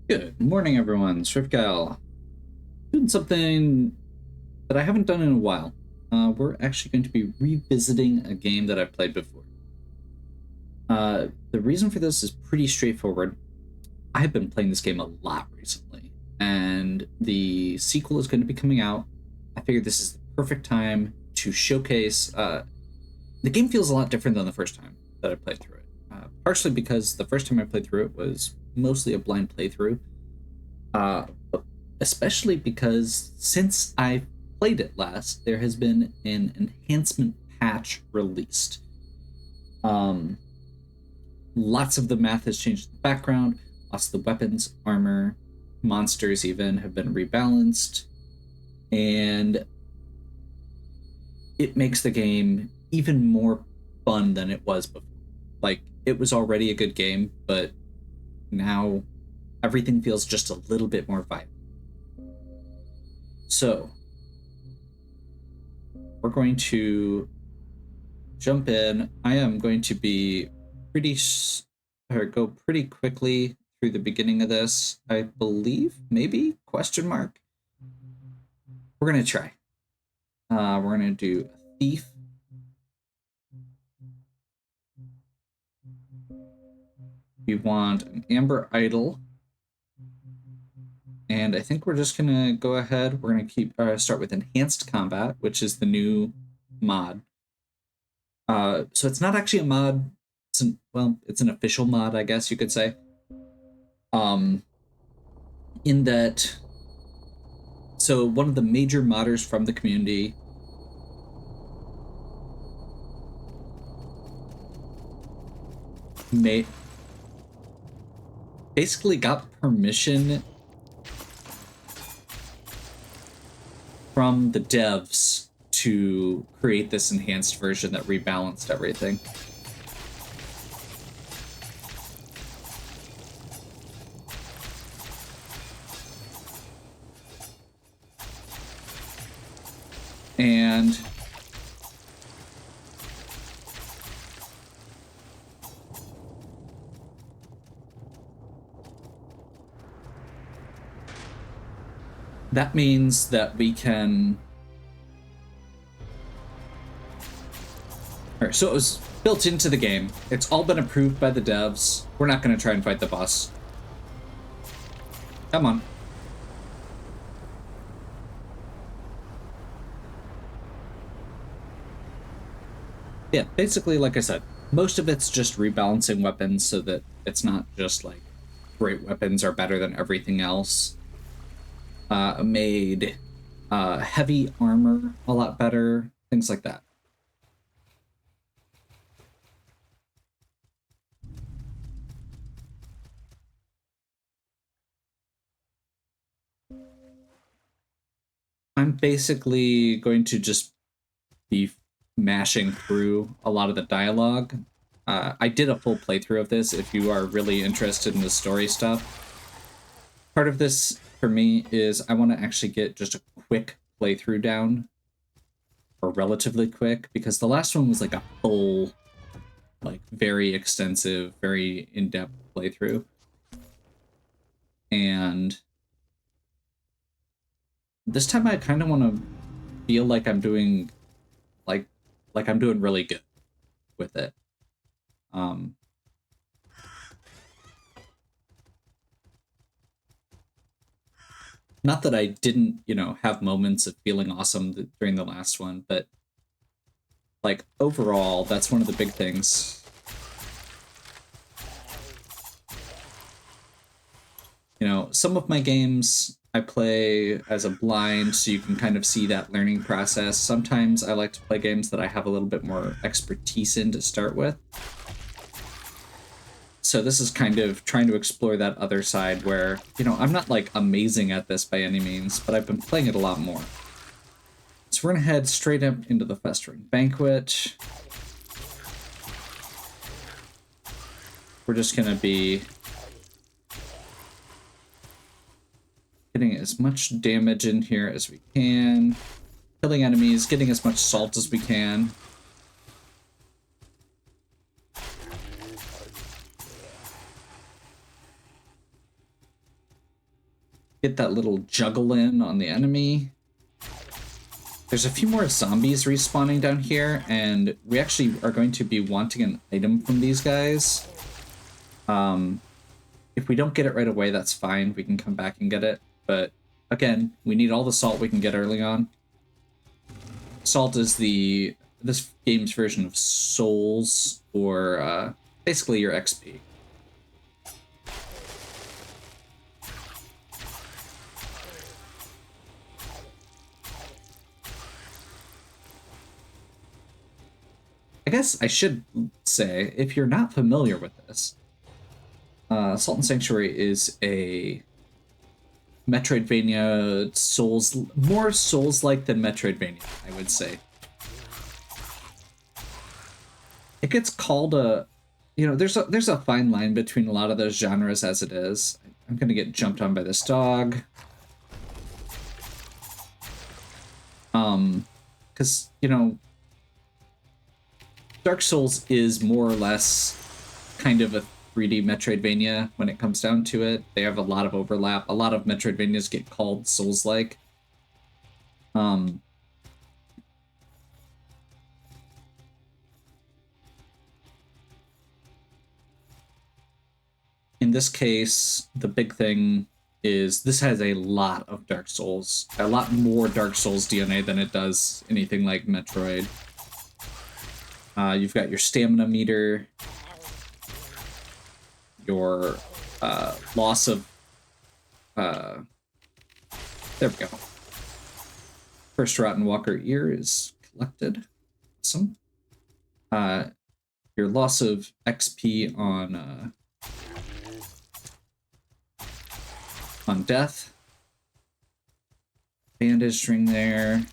Good morning, everyone. SwiftGal. Doing something that I haven't done in a while. We're actually going to be revisiting a game that I've played before. The reason for this is pretty straightforward. I've been playing this game a lot recently, and the sequel is going to be coming out. I figured this is the perfect time to showcase. The game feels a lot different than the first time that I played through it. Partially because the first time I played through it was mostly a blind playthrough. But especially because since I played it last, there has been an enhancement patch released. Lots of the math has changed in the background, lots of the weapons, armor, monsters even have been rebalanced, and it makes the game even more fun than it was before. Like, it was already a good game, but now everything feels just a little bit more vibrant. So, we're going to jump in. I am going to be go pretty quickly through the beginning of this. I believe, maybe, question mark. We're going to try. We're going to do a thief. We want an amber idol. And I think we're just going to go ahead. We're going to start with enhanced combat, which is the new mod. So it's not actually a mod. It's an official mod, I guess you could say. In that, so one of the major modders from the community basically got permission from the devs to create this enhanced version that rebalanced everything. And that means that we can... All right, so it was built into the game. It's all been approved by the devs. We're not going to try and fight the boss. Come on. Yeah, basically, like I said, most of it's just rebalancing weapons so that it's not just like great weapons are better than everything else. Made heavy armor a lot better, things like that. I'm basically going to just be mashing through a lot of the dialogue. I did a full playthrough of this if you are really interested in the story stuff. Part of this for me is I want to actually get just a quick playthrough down, or relatively quick, because the last one was like a full, like very extensive, very in-depth playthrough. And this time I kind of want to feel like I'm doing like I'm doing really good with it. Not that I didn't, have moments of feeling awesome during the last one, but like overall, that's one of the big things. Some of my games I play as a blind, so you can kind of see that learning process. Sometimes I like to play games that I have a little bit more expertise in to start with. So this is kind of trying to explore that other side where, I'm not like amazing at this by any means, but I've been playing it a lot more. So we're gonna head straight up into the Festering Banquet. We're just gonna be getting as much damage in here as we can, killing enemies, getting as much salt as we can. get that little juggle in on the enemy. There's a few more zombies respawning down here, and we actually are going to be wanting an item from these guys. If we don't get it right away, that's fine. We can come back and get it. But again, we need all the salt we can get early on. Salt is this game's version of souls, or basically your XP. I guess I should say, if you're not familiar with this, Salt and Sanctuary is a Metroidvania more Souls-like than Metroidvania, I would say. It gets called there's a fine line between a lot of those genres as it is. I'm gonna get jumped on by this dog. Because, Dark Souls is more or less kind of a 3D Metroidvania when it comes down to it. They have a lot of overlap. A lot of Metroidvanias get called Souls-like. In this case, the big thing is this has a lot of Dark Souls. A lot more Dark Souls DNA than it does anything like Metroid. You've got your stamina meter, your loss of... there we go. First Rotten Walker ear is collected. Awesome. Your loss of XP on death. Bandage string there.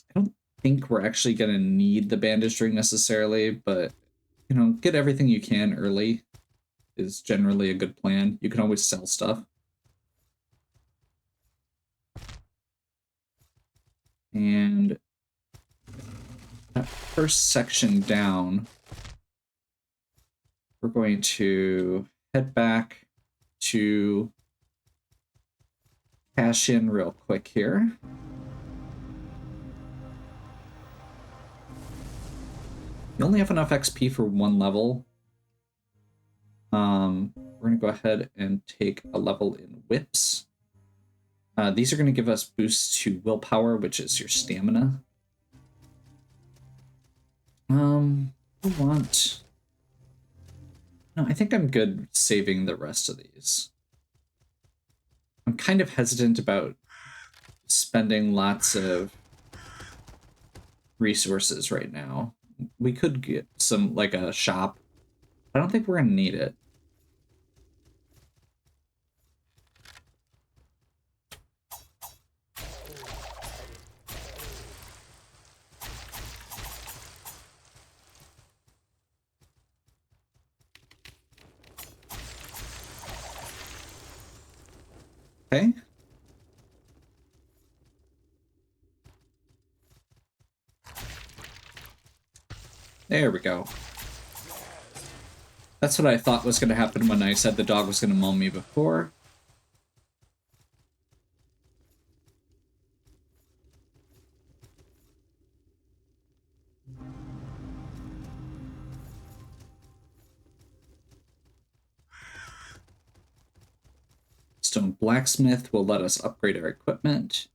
I don't think we're actually going to need the bandage string necessarily, but, get everything you can early is generally a good plan. You can always sell stuff. And that first section down, we're going to head back to cash in real quick here. You only have enough XP for one level. We're going to go ahead and take a level in whips. These are going to give us boosts to willpower, which is your stamina. No, I think I'm good saving the rest of these. I'm kind of hesitant about spending lots of resources right now. We could get some, like a shop. I don't think we're going to need it. Okay. There we go. That's what I thought was going to happen when I said the dog was going to maul me before. Stone Blacksmith will let us upgrade our equipment.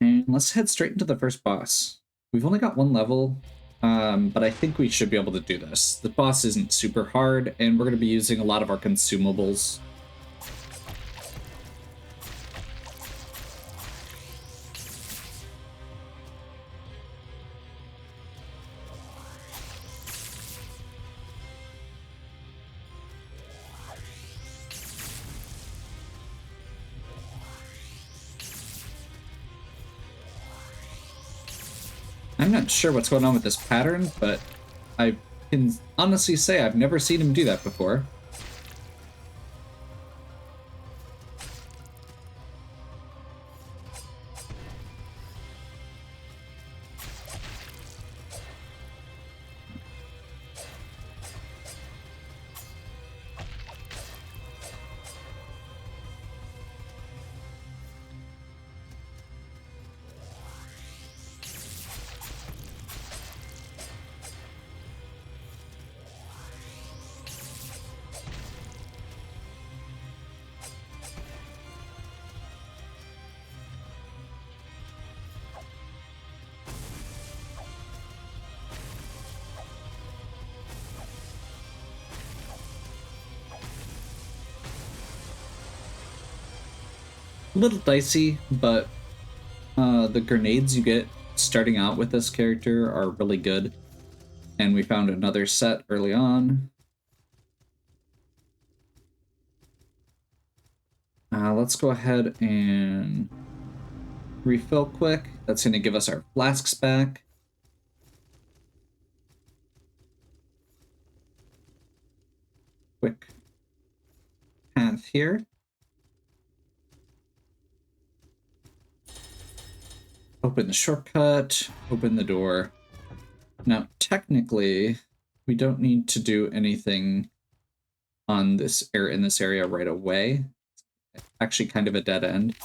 And let's head straight into the first boss. We've only got one level, but I think we should be able to do this. The boss isn't super hard, and we're going to be using a lot of our consumables. I'm not sure what's going on with this pattern, but I can honestly say I've never seen him do that before. little dicey, but the grenades you get starting out with this character are really good. And we found another set early on. Let's go ahead and refill quick. That's going to give us our flasks back. Quick path here. Open the shortcut, open the door. Now, technically, we don't need to do anything on this in this area right away. It's actually kind of a dead end.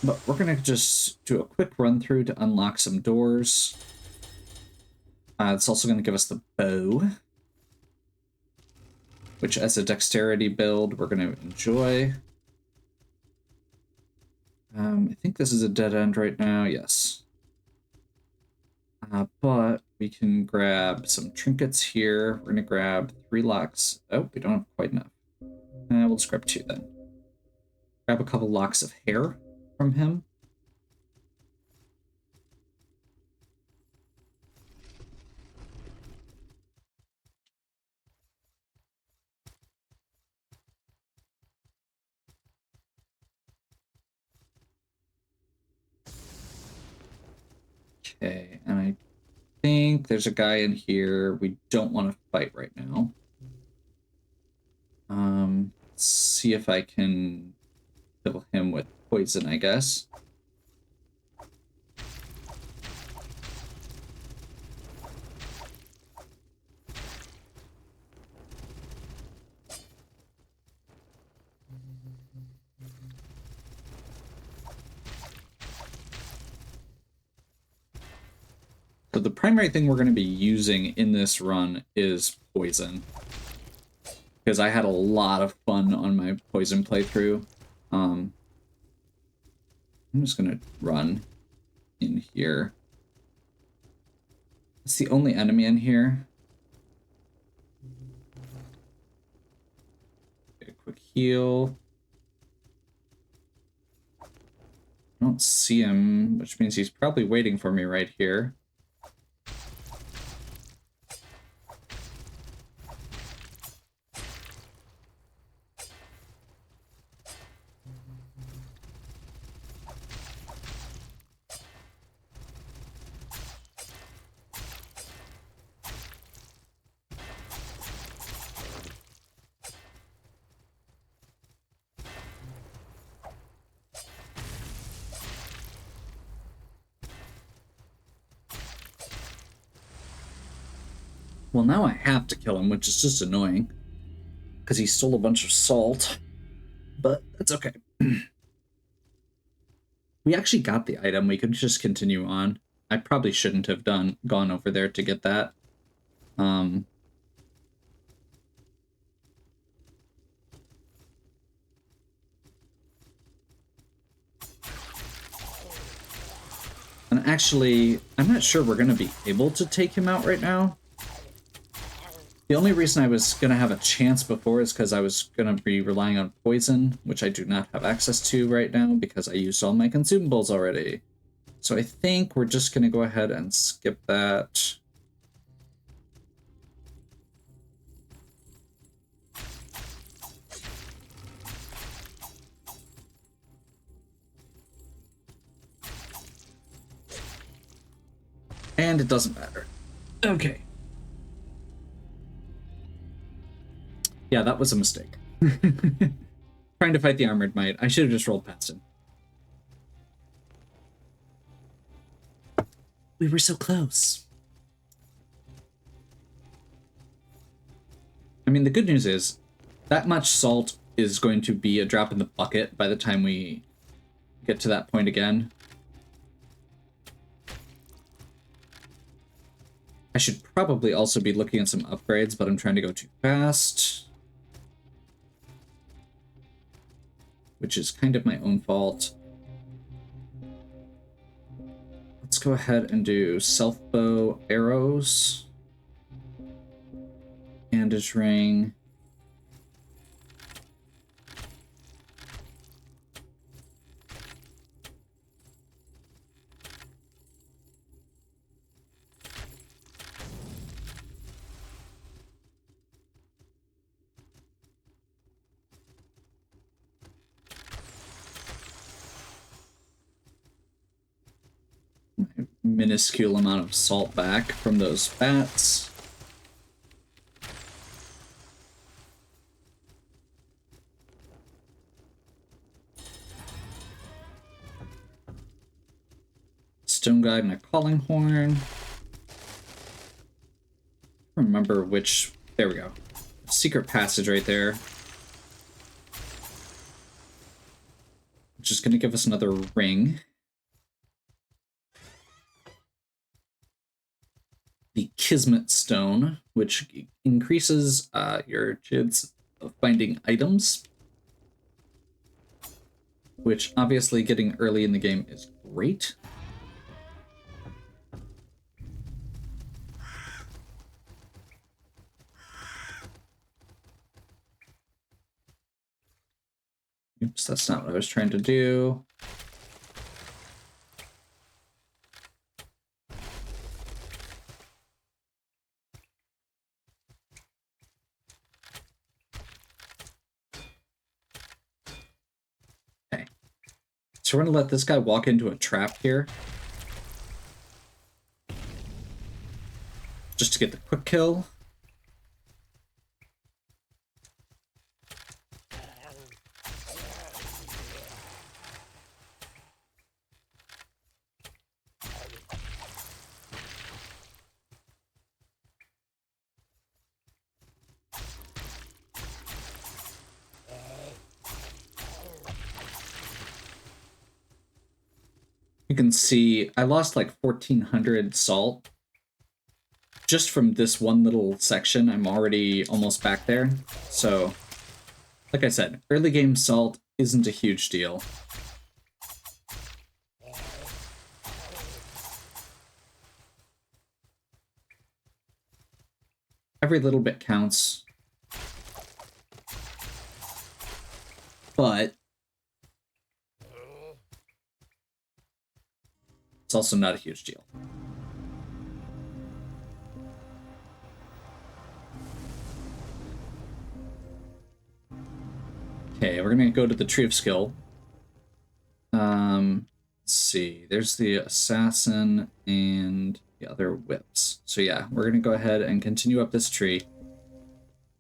But we're going to just do a quick run through to unlock some doors. It's also going to give us the bow, which as a dexterity build, we're going to enjoy. I think this is a dead end right now, yes. But we can grab some trinkets here. We're going to grab 3 locks. Oh, we don't have quite enough. We'll just grab 2 then. Grab a couple locks of hair from him. Okay, and I think there's a guy in here we don't want to fight right now. Let's see if I can kill him with poison, I guess. So the primary thing we're going to be using in this run is poison, because I had a lot of fun on my poison playthrough. I'm just going to run in here. It's the only enemy in here. Get a quick heal. I don't see him, which means he's probably waiting for me right here. Well, now I have to kill him, which is just annoying, because he stole a bunch of salt, but that's okay. We actually got the item. We could just continue on. I probably shouldn't have gone over there to get that. And actually, I'm not sure we're going to be able to take him out right now. The only reason I was going to have a chance before is because I was going to be relying on poison, which I do not have access to right now because I used all my consumables already. So I think we're just going to go ahead and skip that. And it doesn't matter. Okay. Yeah, that was a mistake. Trying to fight the armored might. I should have just rolled past him. We were so close. I mean, the good news is that much salt is going to be a drop in the bucket by the time we get to that point again. I should probably also be looking at some upgrades, but I'm trying to go too fast, which is kind of my own fault. Let's go ahead and do self-bow arrows. Bandage ring. minuscule amount of salt back from those bats. Stone guide and a calling horn. Remember which... There we go. Secret passage right there. Which is going to give us another ring. The Kismet Stone, which increases your chance of finding items. Which obviously getting early in the game is great. Oops, that's not what I was trying to do. Okay. So we're going to let this guy walk into a trap here. Just to get the quick kill. You can see I lost like 1,400 salt. Just from this one little section, I'm already almost back there. So, like I said, early game salt isn't a huge deal. Every little bit counts. But it's also not a huge deal. Okay, we're gonna go to the Tree of Skill. Let's see. There's the Assassin and the other whips. So yeah, we're gonna go ahead and continue up this tree.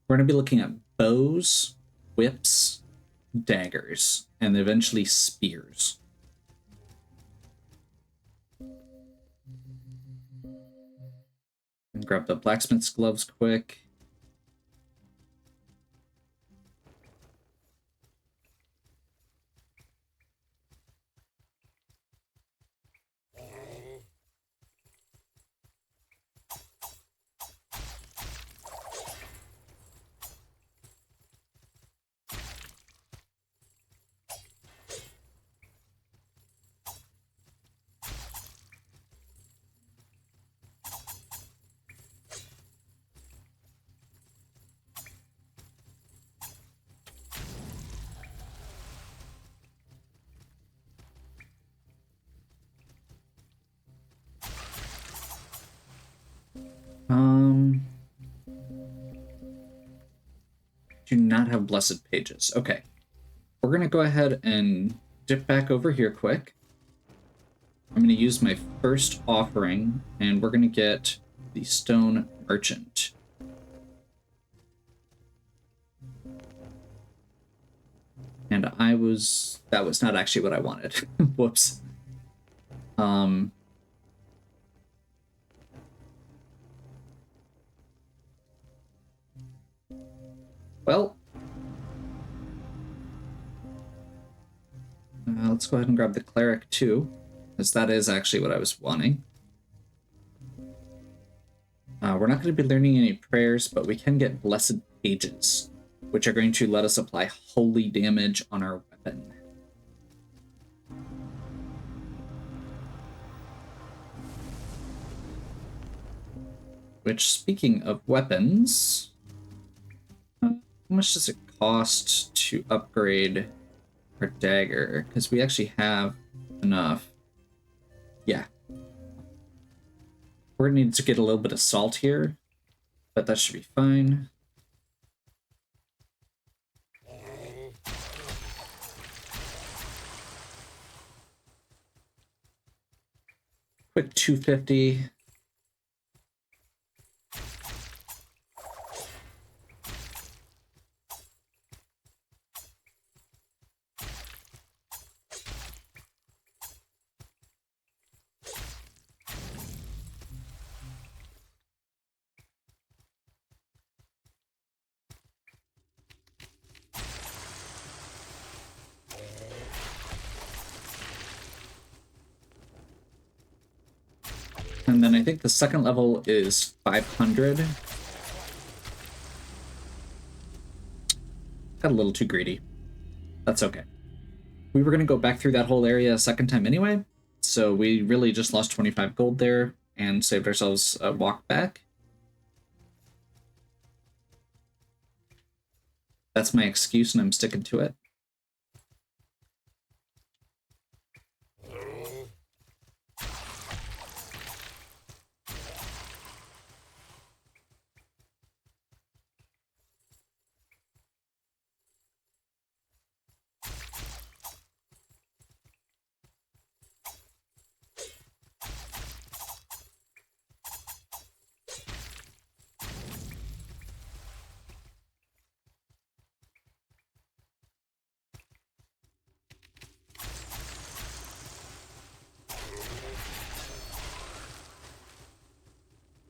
We're gonna be looking at bows, whips, daggers, and eventually spears. And grab the blacksmith's gloves quick. Do not have blessed pages. Okay. We're going to go ahead and dip back over here quick. I'm going to use my first offering, and we're going to get the Stone Merchant. And that was not actually what I wanted. Whoops. Well, let's go ahead and grab the Cleric too, because that is actually what I was wanting. We're not going to be learning any prayers, but we can get Blessed Pages, which are going to let us apply holy damage on our weapon. Which, speaking of weapons, how much does it cost to upgrade our dagger? Because we actually have enough. Yeah. We're going to need to get a little bit of salt here, but that should be fine. Quick 250. And then I think the second level is 500. Got a little too greedy. That's okay. We were going to go back through that whole area a second time anyway, so we really just lost 25 gold there and saved ourselves a walk back. That's my excuse, and I'm sticking to it.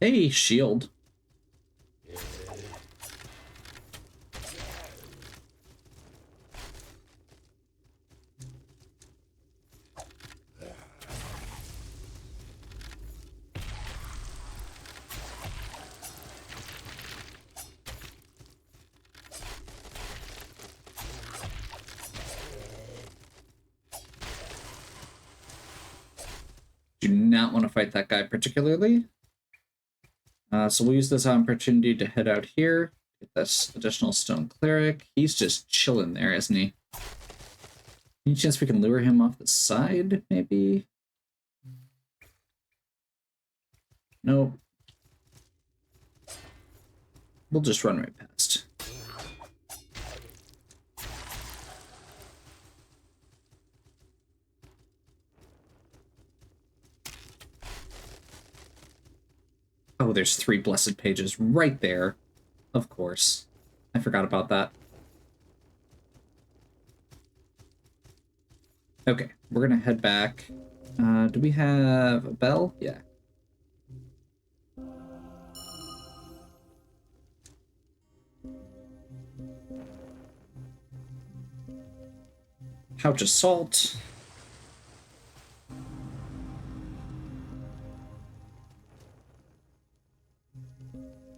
Hey, shield. Do not want to fight that guy particularly. So we'll use this opportunity to head out here. Get this additional stone cleric. He's just chilling there, isn't he? Any chance we can lure him off the side, maybe? Nope. We'll just run right past. Oh, there's 3 blessed pages right there. Of course. I forgot about that. Okay, we're gonna head back. Do we have a bell? Yeah. Pouch of salt.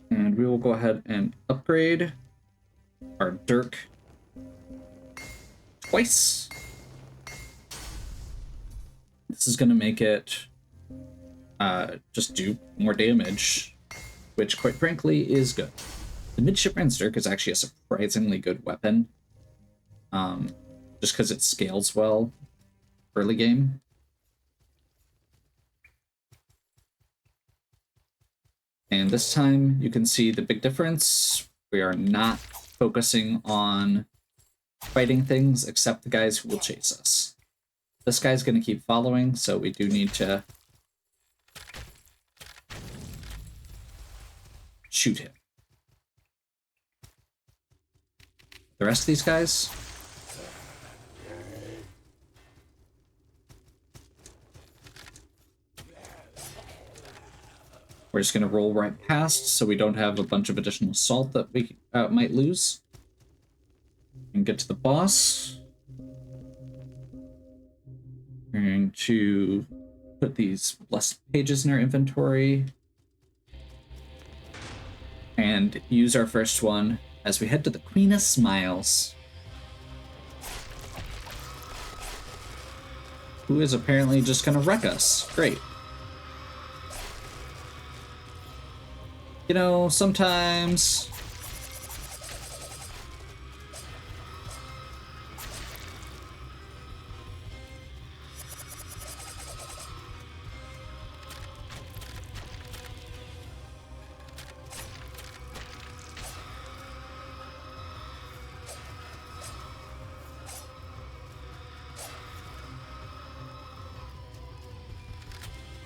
And we will go ahead and upgrade our dirk twice. This is going to make it just do more damage, which quite frankly is good. The midshipman's dirk is actually a surprisingly good weapon, just because it scales well early game. And this time you can see the big difference. We are not focusing on fighting things except the guys who will chase us. This guy's going to keep following, so we do need to shoot him. The rest of these guys, we're just going to roll right past so we don't have a bunch of additional salt that we might lose. And get to the boss. We're going to put these blessed pages in our inventory and use our first one as we head to the Queen of Smiles, who is apparently just going to wreck us. Great. You know, sometimes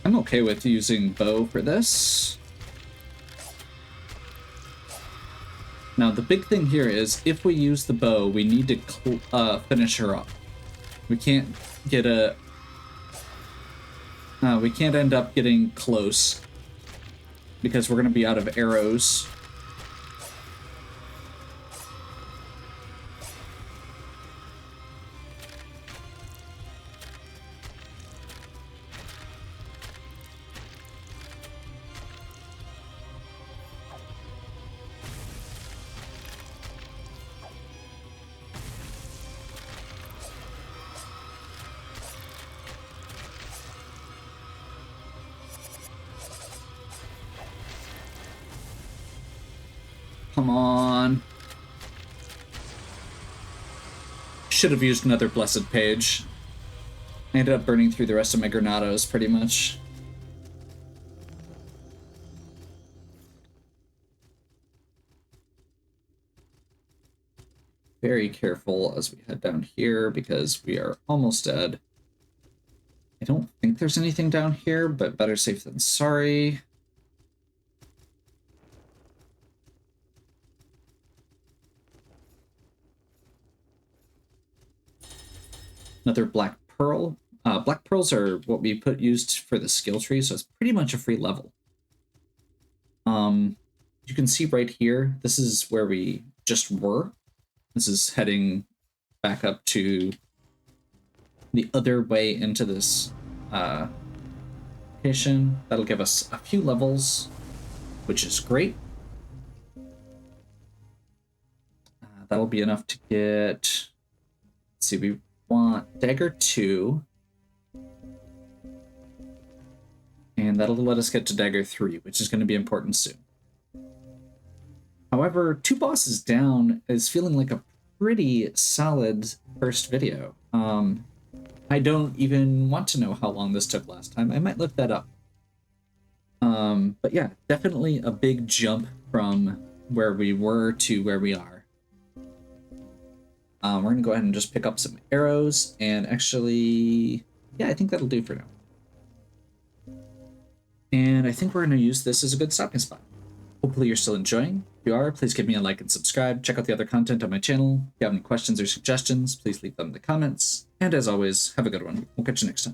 I'm I'm okay with using bow for this. Now, the big thing here is if we use the bow, we need to finish her up. We can't get a... we can't end up getting close because we're going to be out of arrows. Come on. Should have used another blessed page. I ended up burning through the rest of my granados, pretty much. Very careful as we head down here, because we are almost dead. I don't think there's anything down here, but better safe than sorry. Another black pearl. Black pearls are what we used for the skill tree, so it's pretty much a free level. You can see right here, this is where we just were. This is heading back up to the other way into this location. That'll give us a few levels, which is great. That'll be enough to get... Let's see, we want Dagger 2. And that'll let us get to Dagger 3, which is going to be important soon. However, 2 bosses down is feeling like a pretty solid first video. I don't even want to know how long this took last time. I might look that up. But yeah, definitely a big jump from where we were to where we are. We're going to go ahead and just pick up some arrows, and actually, yeah, I think that'll do for now. And I think we're going to use this as a good stopping spot. Hopefully you're still enjoying. If you are, please give me a like and subscribe. Check out the other content on my channel. If you have any questions or suggestions, please leave them in the comments. And as always, have a good one. We'll catch you next time.